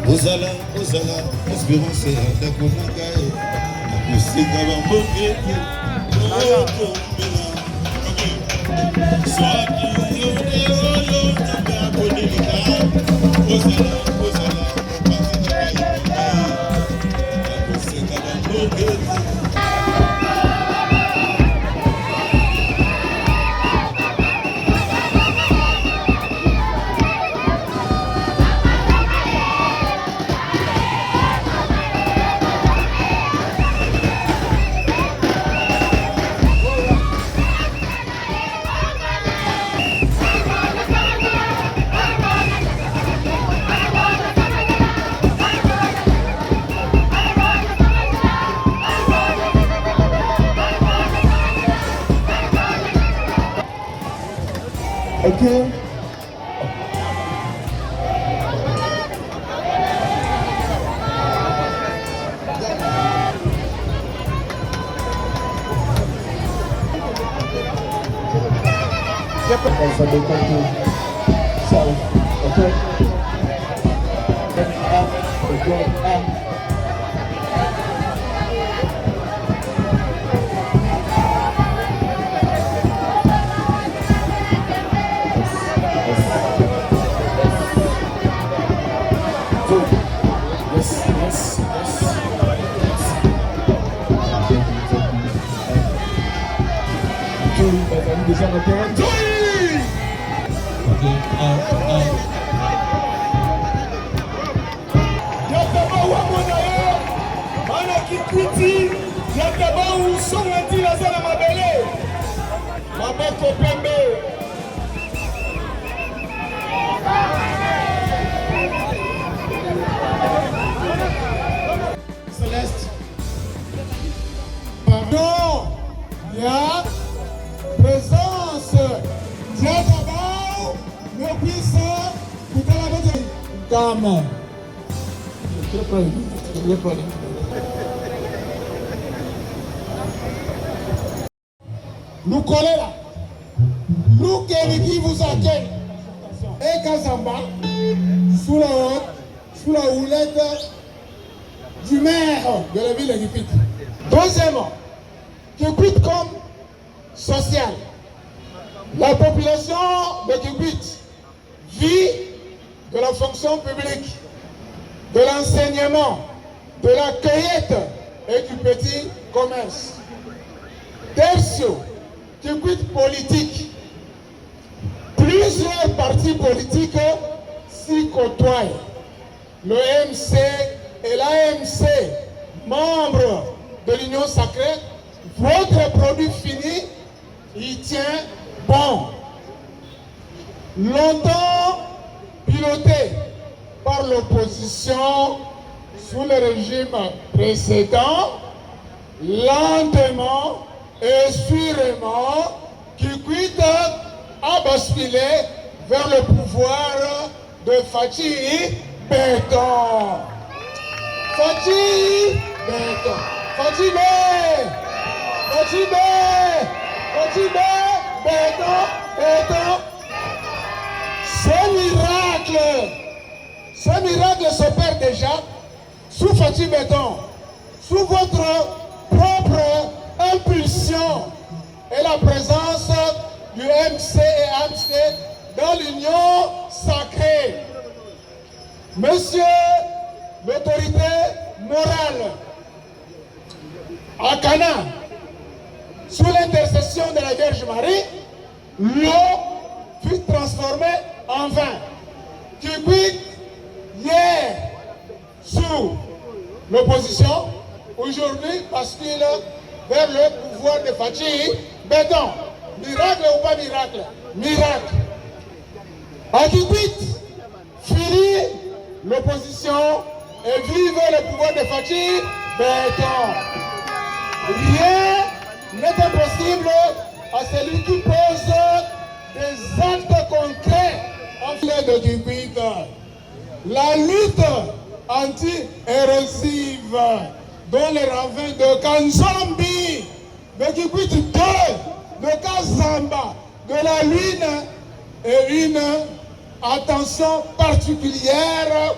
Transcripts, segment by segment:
Ozala, espérance da konakae. Akusika bambokete. Swaki yo tabakonilika. Ozala, akusika bambokete. Okay. Déjà le terrain. Yakaba wamonaye, mana kikwiti, yakaba usongati lazala mabele, maboko pembe. Céleste. Pardon, ya. Présence Diagabao, le puissant, pour la bataille. Calme. Nous collons là. Nous qui vous accueille. Et Kazamba, sous la houlette du maire de la ville de Kikwit. Deuxièmement, Kikwit comme social. La population de Kikwit vit de la fonction publique, de l'enseignement, de la cueillette et du petit commerce. Tertio, Kikwit politique. Plusieurs partis politiques s'y côtoient. Le MC et l'AMC, membres de l'Union sacrée, votre produit fini, il tient bon. Longtemps piloté par l'opposition sous le régime précédent, lentement et sûrement, Kikwit a basculé vers le pouvoir de Fathi Béton. Fathi Béton. Fathi Béton. Ce miracle s'opère déjà sous Fathi Béton, sous votre propre impulsion et la présence du MC et AMC dans l'union sacrée. Monsieur l'autorité morale, à Cana, sous l'intercession de la Vierge Marie, l'eau fut transformée en vin. Kikwit, hier, sous l'opposition, aujourd'hui bascule vers le pouvoir de Fathi Béton. Miracle ou pas miracle? Miracle. À Kikwit, fini l'opposition et vive le pouvoir de Fathi Béton. Rien n'est impossible à celui qui pose des actes concrets en faveur de Kikwit. La lutte anti-érosive dans les ravins de Kanzambi, de Kikwit 2, de Kazamba, de la Lune et une attention particulière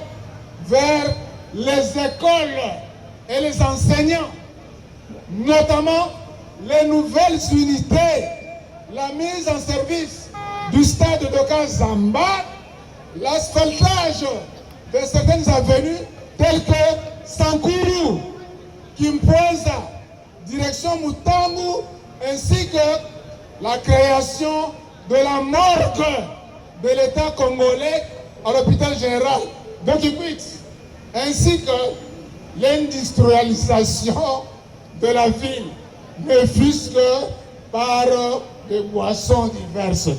vers les écoles et les enseignants, notamment les nouvelles unités, la mise en service du stade de Kazamba, l'asphaltage de certaines avenues telles que Sankuru, Kimpoza, direction Mutambu, ainsi que la création de la morgue de l'État congolais à l'hôpital général de Kikwit, ainsi que l'industrialisation de la ville, ne fût-ce que par des boissons diverses.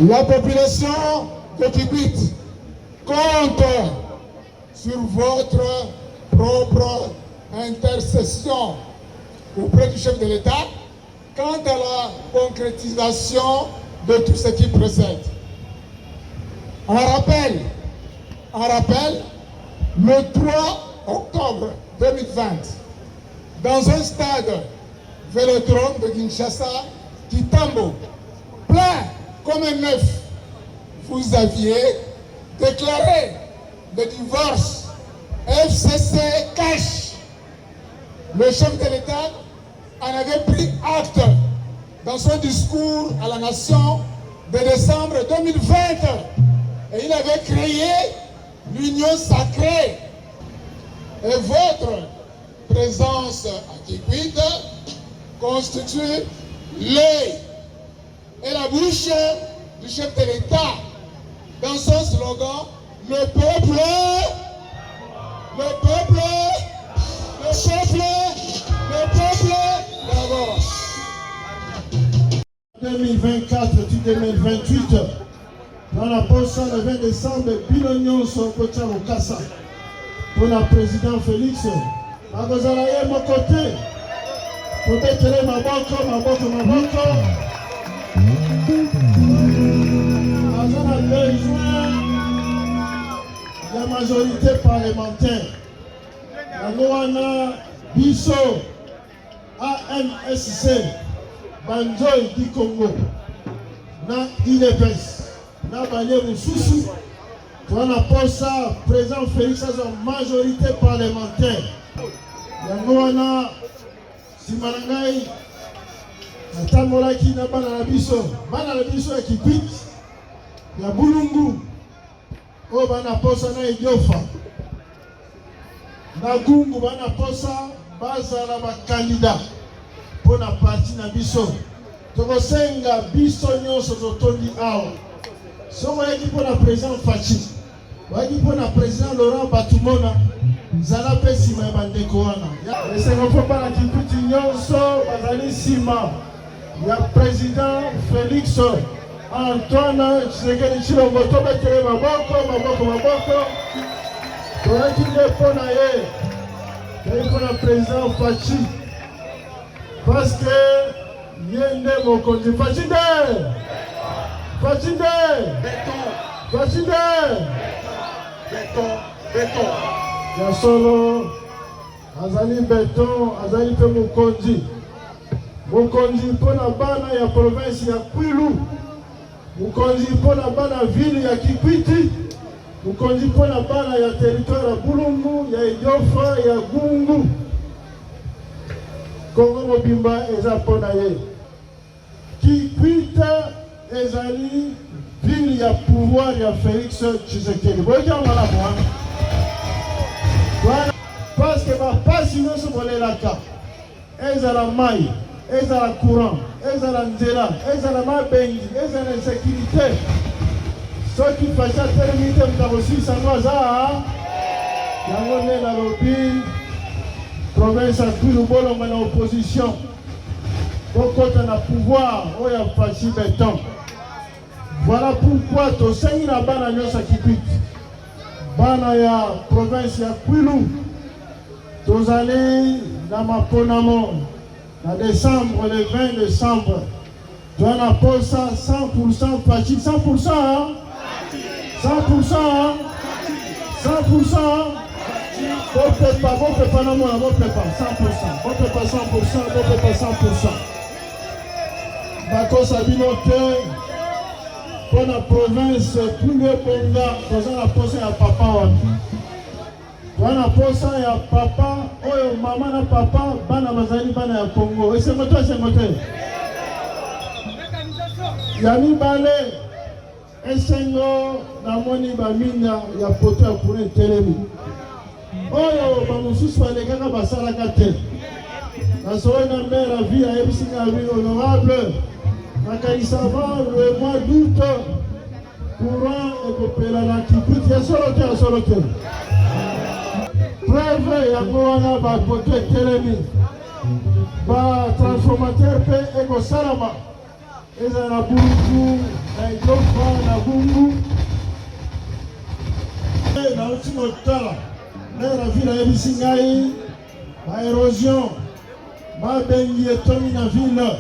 La population de Kikwit compte sur votre propre intercession auprès du chef de l'État quant à la concrétisation de tout ce qui précède. En rappel, le 3 octobre 2020, dans un stade vélodrome de Kinshasa, Kitambo, plein comme un œuf, vous aviez déclaré le divorce FCC cash. Le chef de l'État en avait pris acte dans son discours à la nation de décembre 2020 et il avait créé l'union sacrée. Et votre présence à Kikwit constitue l'œil et la bouche du chef de l'État dans son slogan « Le peuple, le peuple, le peuple, le peuple d'abord ». 2024-2028, dans la poste le 20 décembre, Bilognon son côté au Kassa. Pour le président Félix, à Gozalaye, mon côté, peut-être Maboko. La majorité parlementaire, la Noana Bisso, AMSC, Banjoy du Congo, na IDPS, na Balé Moussoussou, pour la poste président Félix à la majorité parlementaire. La Noana Simarangai, Tamolaki na Bana Bisso à Kikwit, la Boulungu. O bana posa na idiofa na gungu bana posa baza na bakandida pona parti na biso tokosenga biso nyonso totondi awa soko yaki pona président Fachi waki pona président Laurent Batumona zala pe sima ya bandeko wana esengo mpo bana Kikwit nyonso bazali nsima ya président Félix Antoine Tshisekedi Tshilombo tobetele maboko toyaki nde mpo na ye toyaki mpo na président Fachi parce que ye nde mokonzi Fachi nde ya solo azali beton azali mpe mokonzi mpo na bana ya province ya Kwilu, mokonzi mpo na bana ville ya Kikwiti, mokonzi mpo na bana ya territoire ya Bulungu, ya Idiofa, ya Gungu. Kongo mobimba eza mpo na ye. Kikwit ezali ville ya pouvoir ya Félix Tshisekedi. Boyaki yango wana mwana parce que bapasi nyonso bolelaka ezala mai, ezala courant, ezala nzela, ezala mabengi, ezala insécurité. Soki Fachi atelemi te moto akosilisa yango aza yango nde nalobi province ya Kwilu bolonga na opposition bokota na pouvoir oyo ya Fachi beton. Voilà pourquoi tosengi na bana nyonso ya Kikwit, bana ya province ya Kwilu, tozali na maponamo na décembre, le 20 décembre, tu as la pose 100% Fachi, 100%, hein? 100%, hein? 100%, hein? Bopepa na mwana, bopepa 100%. Bopepa 100%, bopepa 100%. Bakosa bino te. Pour la province, plus le bonga, dans la posa ya papa wapi. Dans la posa ya papa, oyo mama na papa, bana bazali bana ya Congo. Et c'est moto. Yami bale, esengo na moni baminga ya poto ya kune telemi. Oyo bamususu balekaka basalaka te. Nasoye na mère vie ya ebisinga vie honorable. Nakaisava le mois d'août, courant et copéra la Kipouti, à Soroté. Preuve, Yangoana, côté Télémi, transformateur P. Ego Salama, Ezana Bungu, Naïdofa, Nabungu, et la ultime tala, la ville à Ebisingaï, la érosion, ma bengi et Tommy na ville.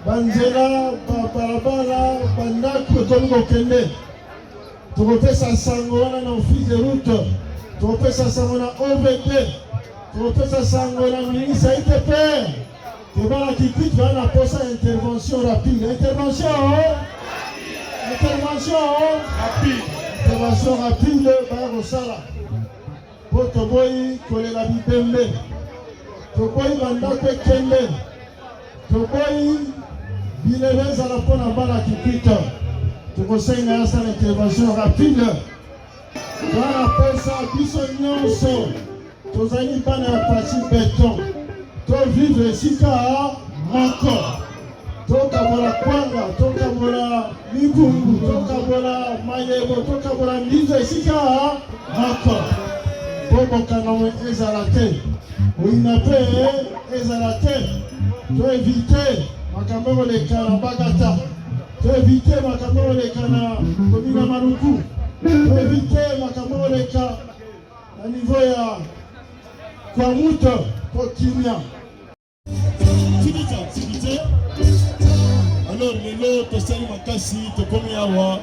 Banzela, barabara, bandako, tomo kende. Topesa sango wana na office de route. Topesa sango na OVD. Topesa sango na ministre ITP. Tebala kipit wana posa intervention rapide. Intervention rapide ba kosala. Po toboyi kolela bibembe. Toboyi bandako kende. Toboyi Bilebeza la pona bala kipita. Tu conseilles à cette intervention rapide. Dans la posa, biso nyonso. Tozali bana ya parti béton. To vivre sika mako. Toka bola kwanga, toka bola migungu, toka bola mayebo, toka bola vivre sika mako. Bobo kanawe ezalate. Uinape ezalate. To éviter makambo lekana bagata, to éviter makambo lekana komina maruku, to éviter makambo leka na niveau ya kwa muto kwa kimia. Finita. Alors lelo tosali makasi tokomi awa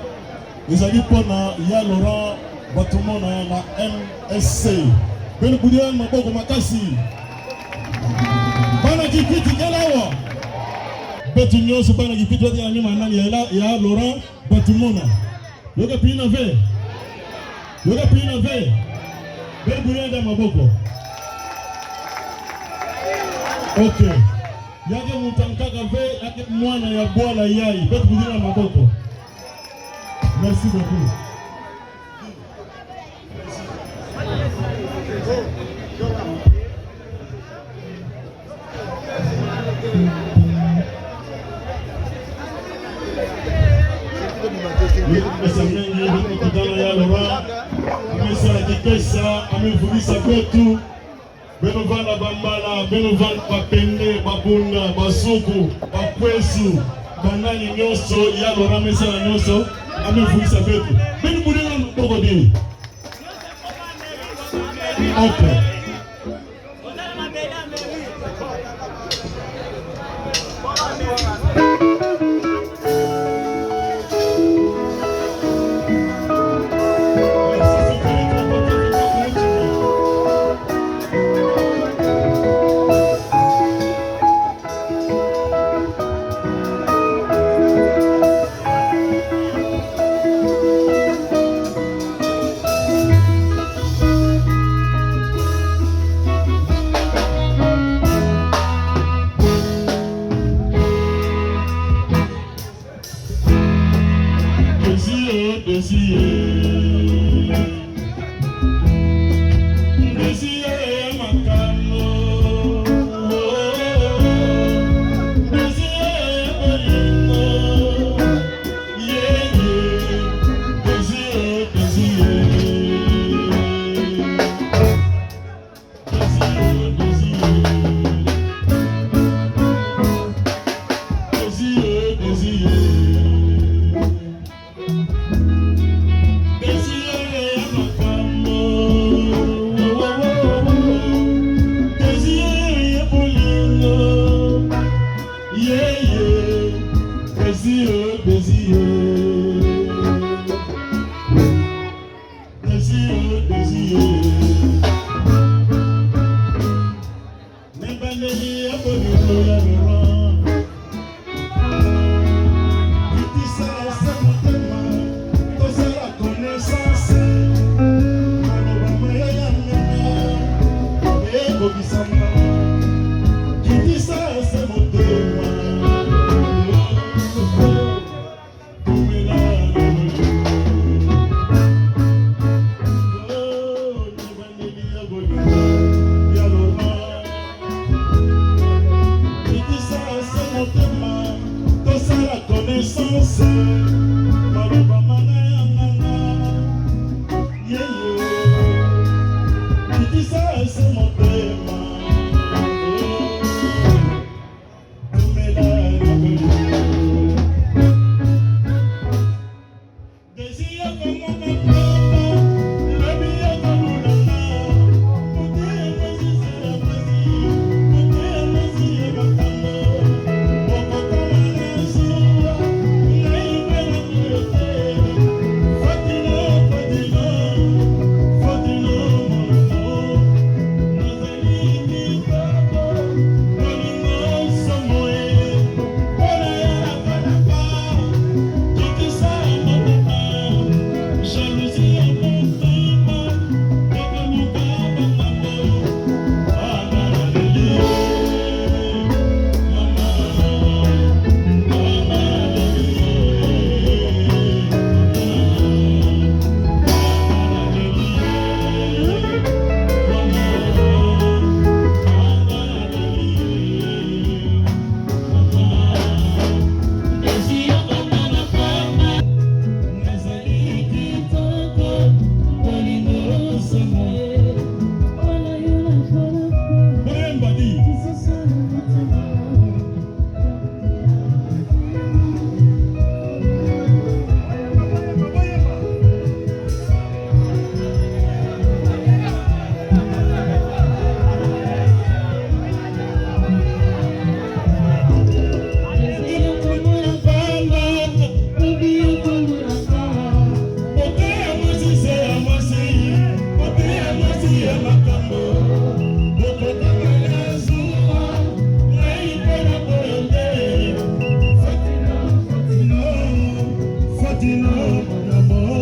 ezali pona ya Laurent batomona na MSC. Beno budia maboko makasi. Bana kipiti kalawa. Betu nyonso bana kipiti wadi anima nani ya Laurent batomona. Yoka pina ve. Beno budia da maboko. Ok. Yake mutankaka ve yake mwana ya bwala yai. Betu budia maboko. Merci beaucoup. Ya Laurent amesala kipesa amevulisa kwetu beno vana bambala beno vana bapende babunga basuku bakwesu banani nyonso ya Laurent amesala nyonso amevulisa kwetu beno budela mboko dini. Okay. motema tosala connaissance maloba manga ya nganga yeyo kitisa ese motema tumela na boli desiya komona papa lobi ya kolulanga kote ya mwezise ya mwezi kote ya mwezi ya makambo mokokoma na zuwa naibela kuyote fatino fatino fatino mono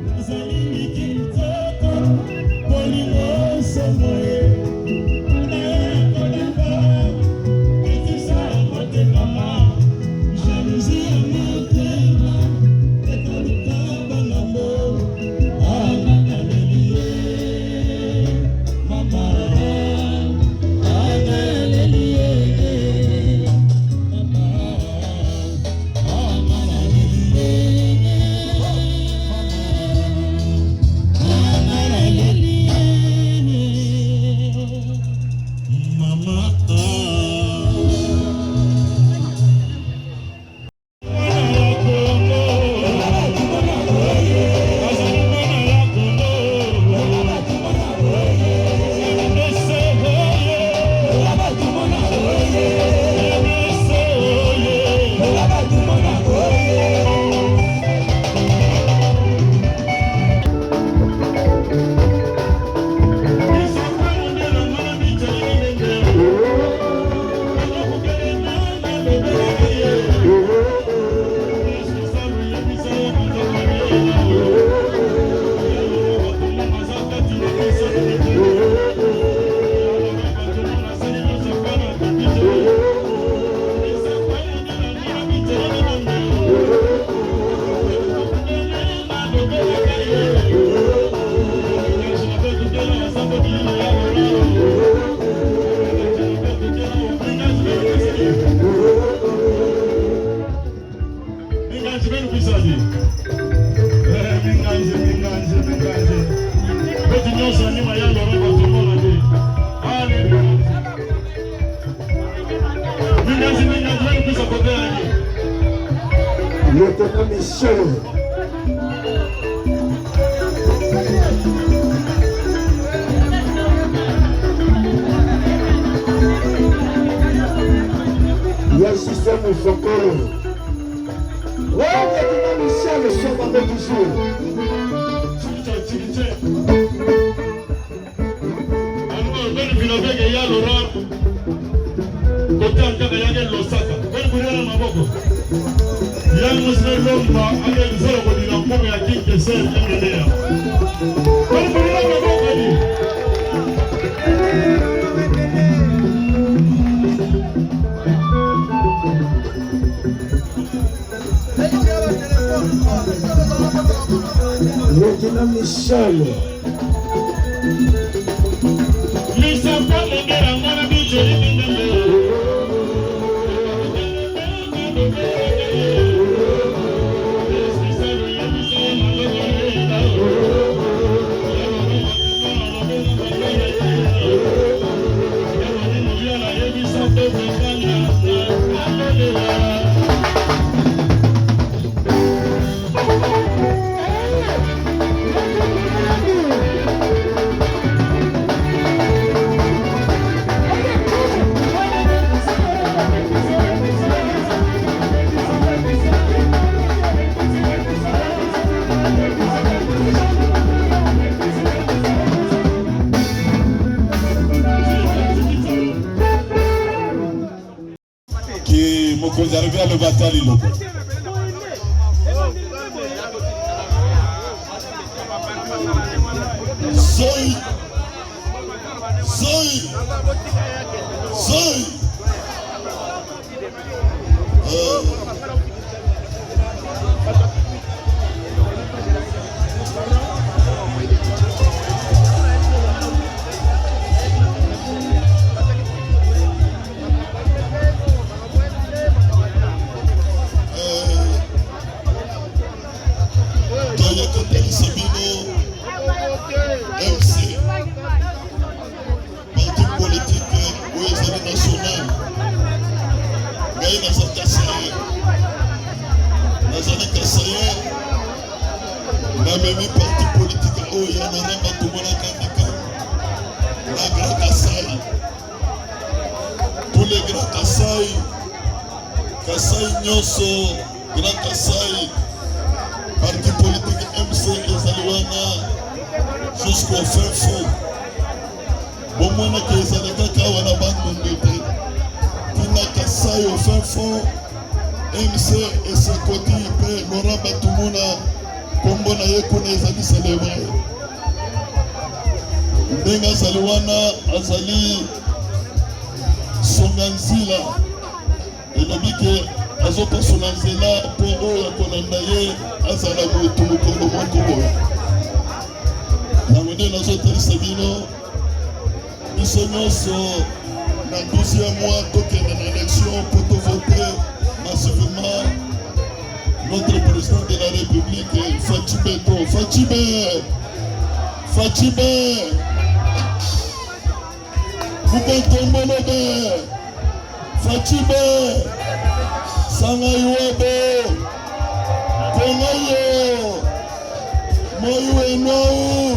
nazali kitoko molingo somoe mpona ya nakanaka kitisa motema jalousie ya motema ekoluka bangambo angaleli mama Lieutenant Michel. Il y a le système au Sokolo. Ouais, Lieutenant Michel, le soir avec toujours. Lieutenant Michel. Vous arrivez à le bataille. Zoï. Même parti politique où il y a un la Grand Kassai, tous les Grands Kassai, Kassai Nyoso, Grand Kassai, parti politique MC et Zaliwana, jusqu'au fin fond. Bon, moi, je suis allé à la bande de Tina Kassai au fin fond, MC et ses côtés, Laurent Batumuna. Kombo na ye kuna ezali celebre ndenge azali wana azali songa nzila elobi ke azopasola nzela mpo oyo akolanda ye azala motu mokolo moko boye yango nde nazotalisa bino biso nyonso na 12e mois tokende na élection mpo tovote massivement notre président de la République, Fatime, Mukontombolobe, Fatime, Sangayuabo, Kongayo, Moyuenou,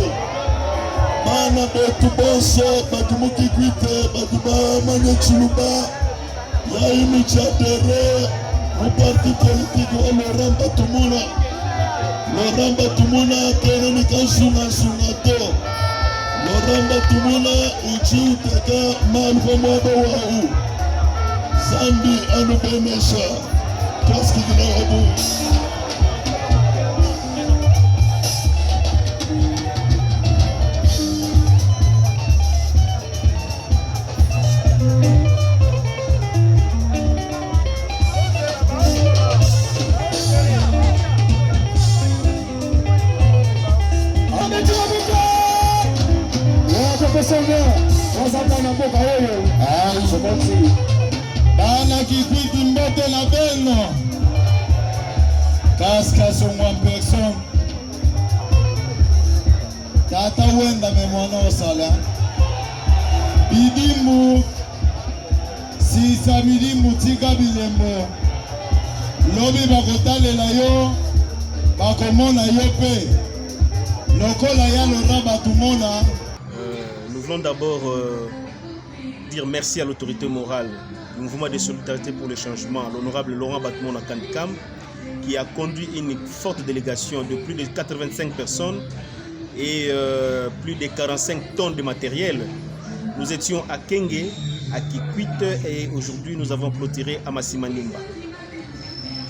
Mana Betu Bosso, Batumuki Kwite, Batuba Manyachiluba, Yaimi Chadere, au parti politique Laurent Batumuna Keneni Kansuna Sunato Laurent Batumuna Uchi Uteka Malfomobo Wau Zambi Anubenesha Kaski Ginawabu Bana Kikwiti Mbote na Beno Kaska songwa personne Tata wenda memwana osala Bidimu Sisa bidimu tika bilembo Lobi bakotalela yo Bakomona yo pe Lokola ya Laurent Batumona. Nous voulons d'abord dire merci à l'autorité morale du mouvement de solidarité pour le changement, l'honorable Laurent Batumona Kandikam, qui a conduit une forte délégation de plus de 85 personnes et plus de 45 tonnes de matériel. Nous étions à Kenge, à Kikwit et aujourd'hui nous avons clôturé à Massimanimba.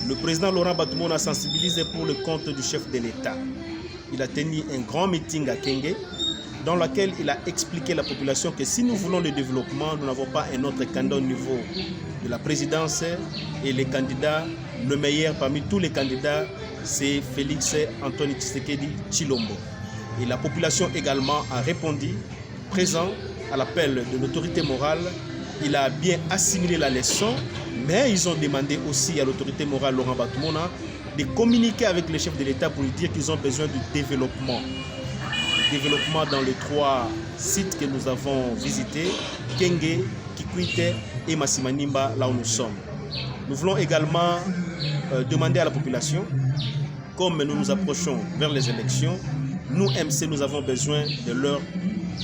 Le président Laurent Batumona a sensibilisé pour le compte du chef de l'État. Il a tenu un grand meeting à Kenge dans lequel il a expliqué à la population que si nous voulons le développement, nous n'avons pas un autre candidat au niveau de la présidence et les candidats, le meilleur parmi tous les candidats, c'est Félix Antoine Tshisekedi Tshilombo. Et la population également a répondu, présent à l'appel de l'autorité morale. Il a bien assimilé la leçon, Mais ils ont demandé aussi à l'autorité morale Laurent Batumona de communiquer avec les chefs de l'État pour lui dire qu'ils ont besoin du développement. Développement dans les 3 sites que nous avons visités, Kenge, Kikwite et Masimanimba, là où nous sommes. Nous voulons également demander à la population, comme nous nous approchons vers les élections, nous, MC, nous avons besoin de leur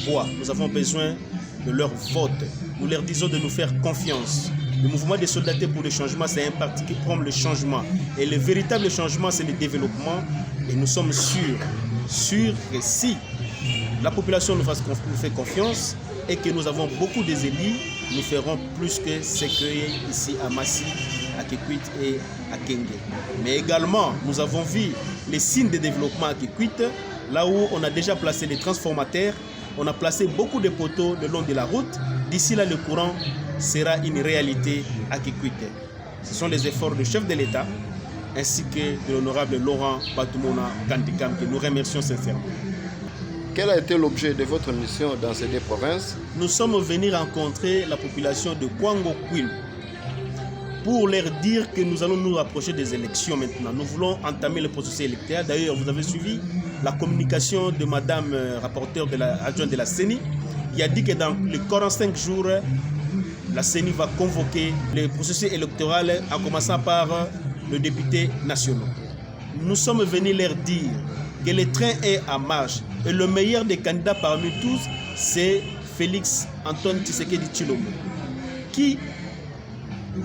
voix, nous avons besoin de leur vote. Nous leur disons de nous faire confiance. Le mouvement des solidarité pour le changement, c'est un parti qui prend le changement. Et le véritable changement, c'est le développement. Et nous sommes sûrs que si la population nous fait confiance et que nous avons beaucoup des élus, nous ferons plus que ce qu'il y a ici à Massi, à Kikwit et à Kenge. Mais également, nous avons vu les signes de développement à Kikwit, là où on a déjà placé les transformateurs, on a placé beaucoup de poteaux le long de la route. D'ici là, le courant sera une réalité à Kikwit. Ce sont les efforts du chef de l'État ainsi que de l'honorable Laurent Batumona Kandikam que nous remercions sincèrement. Quel a été l'objet de votre mission dans ces 2 provinces? Nous sommes venus rencontrer la population de Kwango-Kwilu pour leur dire que nous allons nous rapprocher des élections maintenant. Nous voulons entamer le processus électoral. D'ailleurs, vous avez suivi la communication de Madame rapporteure adjointe de la CENI qui a dit que dans les 45 jours, la CENI va convoquer le processus électoral en commençant par le député national. Nous sommes venus leur dire que le train est en marche et le meilleur des candidats parmi tous, c'est Félix Antoine Tshisekedi Tshilombo, qui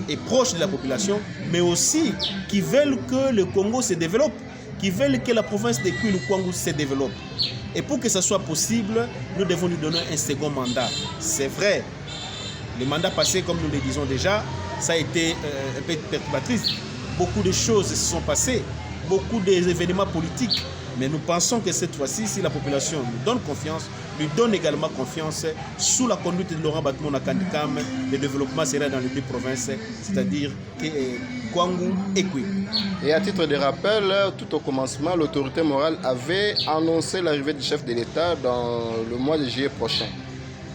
est proche de la population, mais aussi qui veulent que le Congo se développe, qui veulent que la province de Kwilu-Kwangu se développe. Et pour que ça soit possible, nous devons lui donner un second mandat. C'est vrai, le mandat passé, comme nous le disons déjà, ça a été un peu perturbatrice. Beaucoup de choses se sont passées, beaucoup d'événements politiques. Mais nous pensons que cette fois-ci, si la population nous donne confiance, lui donne également confiance, sous la conduite de Laurent Batumona Kandikam, le développement sera dans les 2 provinces, c'est-à-dire Kwangu et Kwilu. Et à titre de rappel, tout au commencement, l'autorité morale avait annoncé l'arrivée du chef de l'État dans le mois de juillet prochain.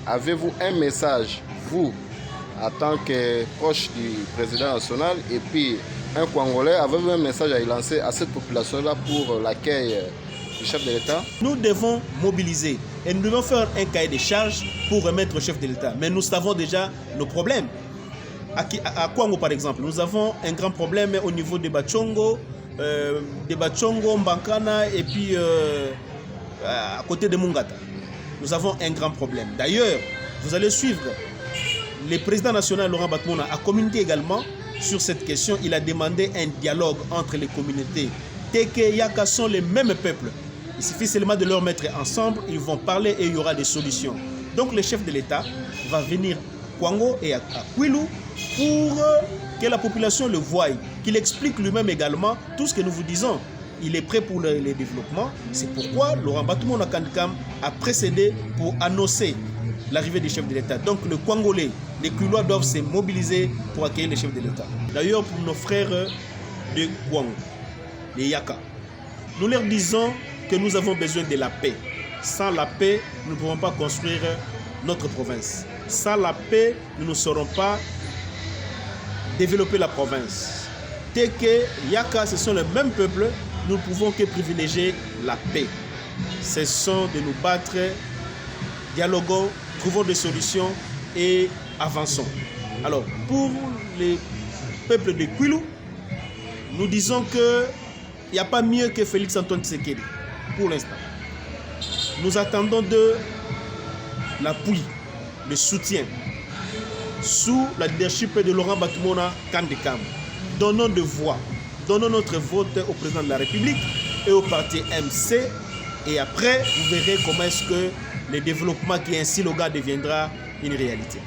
Avez-vous un message, vous, en tant que proche du président national, et puis un Congolais, avez-vous un message à y lancer à cette population-là pour l'accueil du chef de l'État? Nous devons mobiliser et nous devons faire un cahier de charges pour remettre au chef de l'État. Mais nous savons déjà nos problèmes. À Kwango, par exemple, nous avons un grand problème au niveau de Bachongo, Mbankana et puis à côté de Mungata. Nous avons un grand problème. D'ailleurs, vous allez suivre, le président national Laurent Batumona a communiqué également sur cette question. Il a demandé un dialogue entre les communautés. Teke et Yaka sont les mêmes peuples. Il suffit seulement de leur mettre ensemble, ils vont parler et il y aura des solutions. Donc le chef de l'État va venir à Kwango et à Kwilu pour que la population le voie, qu'il explique lui-même également tout ce que nous vous disons. Il est prêt pour le développement. C'est pourquoi Laurent Batumona Kandikam a précédé pour annoncer l'arrivée du chef de l'État. Donc le Congolais, les Kwilois doivent se mobiliser pour accueillir le chef de l'État. D'ailleurs, pour nos frères de Kwango, les Yaka, nous leur disons que nous avons besoin de la paix. Sans la paix, nous ne pouvons pas construire notre province. Sans la paix, nous ne saurons pas développer la province. Teke, Yaka, ce sont les mêmes peuples. Nous ne pouvons que privilégier la paix. Cessons de nous battre, dialoguons, trouvons des solutions et avançons. Alors, pour les peuples de Kwilu, nous disons qu'il n'y a pas mieux que Félix Antoine Tshisekedi pour l'instant. Nous attendons de l'appui, le soutien, sous la leadership de Laurent Batumona Kandikam. Donnons de voix, donnons notre vote au président de la République et au parti MC. Et après, vous verrez comment est-ce que le développement qui est un slogan deviendra une réalité.